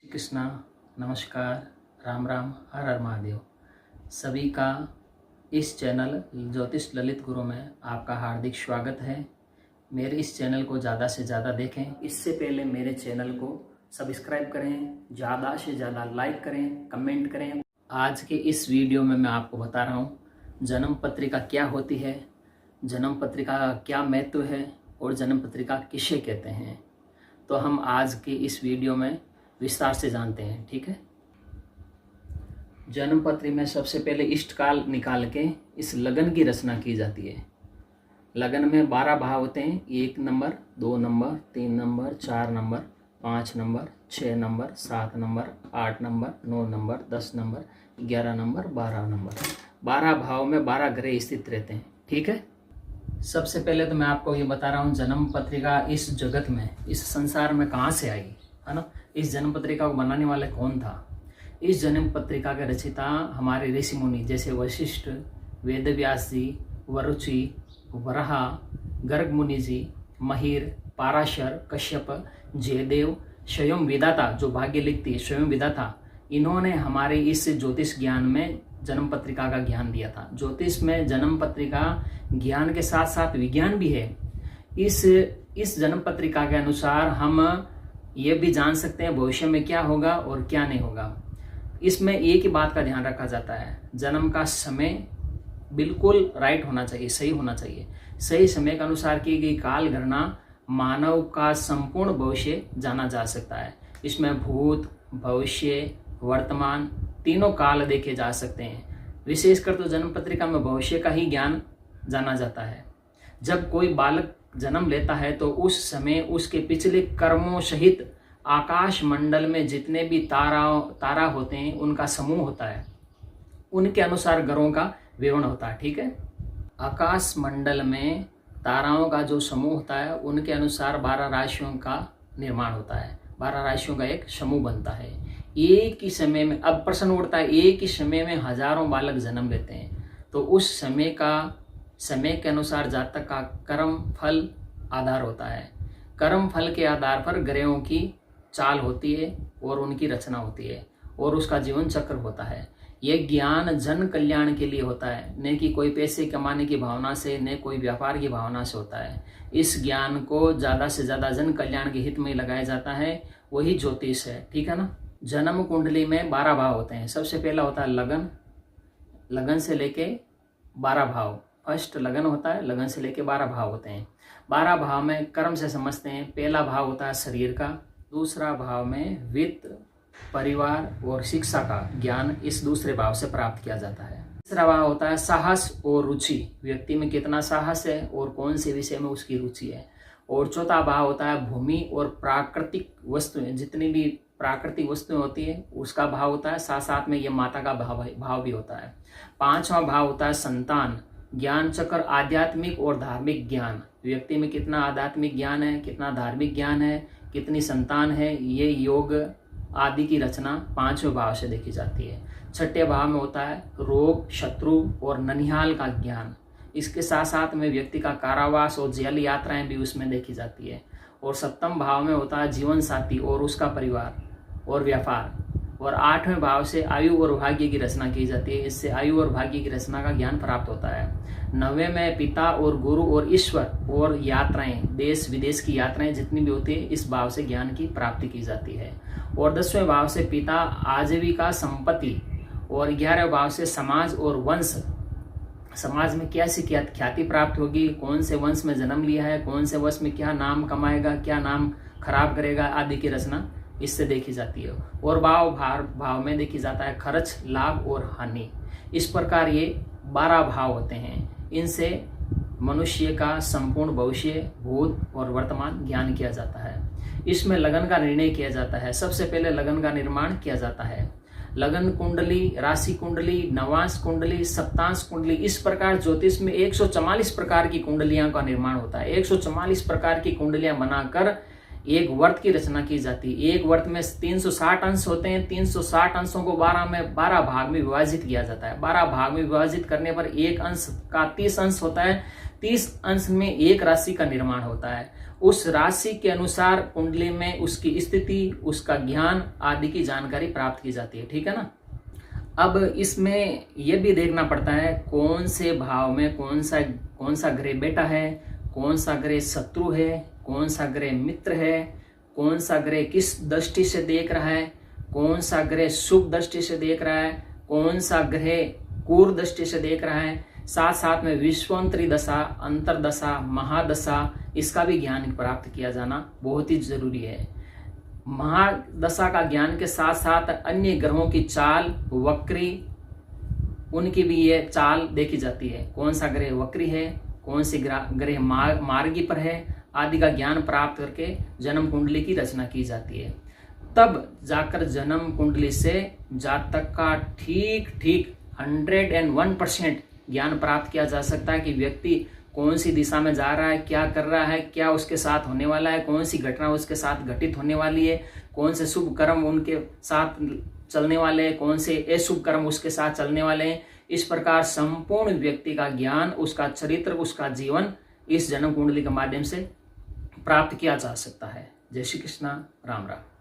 कृष्णा, नमस्कार, राम राम, हर हर महादेव। सभी का इस चैनल ज्योतिष ललित गुरु में आपका हार्दिक स्वागत है। मेरे इस चैनल को ज़्यादा से ज़्यादा देखें। इससे पहले मेरे चैनल को सब्सक्राइब करें, ज़्यादा से ज़्यादा लाइक करें, कमेंट करें। आज के इस वीडियो में मैं आपको बता रहा हूँ जन्म पत्रिका क्या होती है, जन्म पत्रिका का क्या महत्व है और जन्म पत्रिका किसे कहते हैं। तो हम आज के इस वीडियो में विस्तार से जानते हैं, ठीक है। जन्म पत्री में सबसे पहले इष्टकाल निकाल के इस लगन की रचना की जाती है। लगन में 12 भाव होते हैं, 1 number, 2 number, 3 number, 4 number, 5 number, 6 number, 7 number, 8 number, 9 number, 10 number, 11 number, 12 number. 12 भाव में 12 ग्रह स्थित रहते हैं, ठीक है। सबसे पहले तो मैं आपको ये बता रहा हूँ जन्म पत्रिका इस जगत में, इस संसार में कहाँ से आई, है ना। इस जन्म पत्रिका को बनाने वाले कौन था। इस जन्म पत्रिका के रचयिता हमारे ऋषि मुनि जैसे वशिष्ठ, वेदव्यास जी, वरुचि, वराहा, गर्ग मुनि जी, महिर, पाराशर, कश्यप, जयदेव, स्वयं विधाता जो भाग्य लिखती है स्वयं विधाता, इन्होंने हमारे इस ज्योतिष ज्ञान में जन्म पत्रिका का ज्ञान दिया था। ज्योतिष में जन्म पत्रिका ज्ञान के साथ साथ विज्ञान भी है। इस जन्म पत्रिका के अनुसार हम ये भी जान सकते हैं भविष्य में क्या होगा और क्या नहीं होगा। इसमें एक ही बात का ध्यान रखा जाता है, जन्म का समय बिल्कुल राइट होना चाहिए, सही होना चाहिए। सही समय के अनुसार की गई काल गणना मानव का संपूर्ण भविष्य जाना जा सकता है। इसमें भूत, भविष्य, वर्तमान तीनों काल देखे जा सकते हैं। विशेषकर तो जन्म पत्रिका में भविष्य का ही ज्ञान जाना जाता है। जब कोई बालक जन्म लेता है तो उस समय उसके पिछले कर्मों सहित आकाश मंडल में जितने भी तारा होते हैं उनका समूह होता है, उनके अनुसार ग्रहों का विवरण होता है, ठीक है। आकाश मंडल में ताराओं का जो समूह होता है उनके अनुसार 12 राशियों का निर्माण होता है, 12 राशियों का एक समूह बनता है। एक ही समय में, अब प्रश्न उठता है, एक ही समय में हजारों बालक जन्म लेते हैं तो उस समय के अनुसार जातक का कर्म फल आधार होता है। कर्म फल के आधार पर ग्रहों की चाल होती है और उनकी रचना होती है और उसका जीवन चक्र होता है। यह ज्ञान जन कल्याण के लिए होता है, न कि कोई पैसे कमाने की भावना से, न कोई व्यापार की भावना से होता है। इस ज्ञान को ज़्यादा से ज़्यादा जन कल्याण के हित में लगाया जाता है, वही ज्योतिष है, ठीक है ना। जन्म कुंडली में 12 भाव होते हैं। सबसे पहला होता है लगन, लगन से लेके 12 भाव। फर्स्ट लगन होता है, लगन से लेके 12 भाव होते हैं। 12 भाव में कर्म से समझते हैं। पहला भाव होता है शरीर का, दूसरा भाव में वित्त, परिवार और शिक्षा का ज्ञान इस दूसरे भाव से प्राप्त किया जाता है। तीसरा भाव होता है साहस और रुचि, व्यक्ति में कितना साहस है और कौन से विषय में उसकी रुचि है। और चौथा भाव होता है भूमि और प्राकृतिक वस्तुएं, जितनी भी प्राकृतिक वस्तुएं होती है उसका भाव होता है, साथ साथ में ये माता का भाव भी होता है। 5वां भाव होता है संतान, ज्ञान चक्र, आध्यात्मिक और धार्मिक ज्ञान, व्यक्ति में कितना आध्यात्मिक ज्ञान है, कितना धार्मिक ज्ञान है, कितनी संतान है, ये योग आदि की रचना 5वें भाव से देखी जाती है। 6ठे भाव में होता है रोग, शत्रु और ननिहाल का ज्ञान। इसके साथ साथ में व्यक्ति का कारावास और जेल यात्राएं भी उसमें देखी जाती है। और 7वें भाव में होता है जीवन साथी और उसका परिवार और व्यापार। और 8वें भाव से आयु और भाग्य की रचना की जाती है, इससे आयु और भाग्य की रचना का ज्ञान प्राप्त होता है। 9वें में पिता और गुरु और ईश्वर और यात्राएं, देश विदेश की यात्राएं जितनी भी होती है इस भाव से ज्ञान की प्राप्ति की जाती है। और 10वें भाव से पिता, आजीविका, संपत्ति। और 11वें भाव से समाज और वंश, समाज में कैसी ख्याति प्राप्त होगी, कौन से वंश में जन्म लिया है, कौन से वंश में क्या नाम कमाएगा, क्या नाम खराब करेगा आदि की रचना इससे देखी जाती है। और भाव में देखी जाता है खर्च, लाभ और हानि। इस प्रकार ये 12 भाव होते हैं। इनसे मनुष्य का संपूर्ण भविष्य, भूत और वर्तमान ज्ञान किया जाता है। इसमें लगन का निर्णय किया जाता है। सबसे पहले लगन का निर्माण किया जाता है। लगन कुंडली, राशि कुंडली, नवांश कुंडली, सप्तांश कुंडली, इस प्रकार ज्योतिष में 144 प्रकार की कुंडलियां का निर्माण होता है। 144 प्रकार की कुंडलियां बनाकर एक वर्त की रचना की जाती है। एक वर्त में 360 अंश होते हैं। 360 अंशों को 12 भाग में विभाजित किया जाता है। 12 भाग में विभाजित करने पर एक अंश का 30 अंश होता है। 30 अंश में एक राशि का निर्माण होता है उस राशि के अनुसार कुंडली में उसकी स्थिति, उसका ज्ञान आदि की जानकारी प्राप्त की जाती है। ठीक है ना। अब इसमें यह भी देखना पड़ता है कौन से भाव में कौन सा ग्रह बैठा है, कौन सा ग्रह शत्रु है, कौन सा ग्रह मित्र है, कौन सा ग्रह किस दृष्टि से देख रहा है, कौन सा ग्रह शुभ दृष्टि से देख रहा है, कौन सा ग्रह क्रूर दृष्टि से देख रहा है। साथ साथ में विश्वंतरी दशा, अंतरदशा, महादशा, इसका भी ज्ञान प्राप्त किया जाना बहुत ही जरूरी है। महादशा का ज्ञान के साथ साथ अन्य ग्रहों की चाल, वक्री, उनकी भी ये चाल देखी जाती है। कौन सा ग्रह वक्री है, कौन सी ग्रह मार्गी पर है, आदि का ज्ञान प्राप्त करके जन्म कुंडली की रचना की जाती है। तब जाकर जन्म कुंडली से जातक का ठीक 101% ज्ञान प्राप्त किया जा सकता है कि व्यक्ति कौन सी दिशा में जा रहा है, क्या कर रहा है, क्या उसके साथ होने वाला है, कौन सी घटना उसके साथ घटित होने वाली है, कौन से शुभ कर्म उनके साथ चलने वाले हैं, कौन से अशुभ कर्म उसके साथ चलने वाले हैं। इस प्रकार संपूर्ण व्यक्ति का ज्ञान, उसका चरित्र, उसका जीवन इस जन्म कुंडली के माध्यम से प्राप्त किया जा सकता है। जय श्री कृष्णा, राम राम।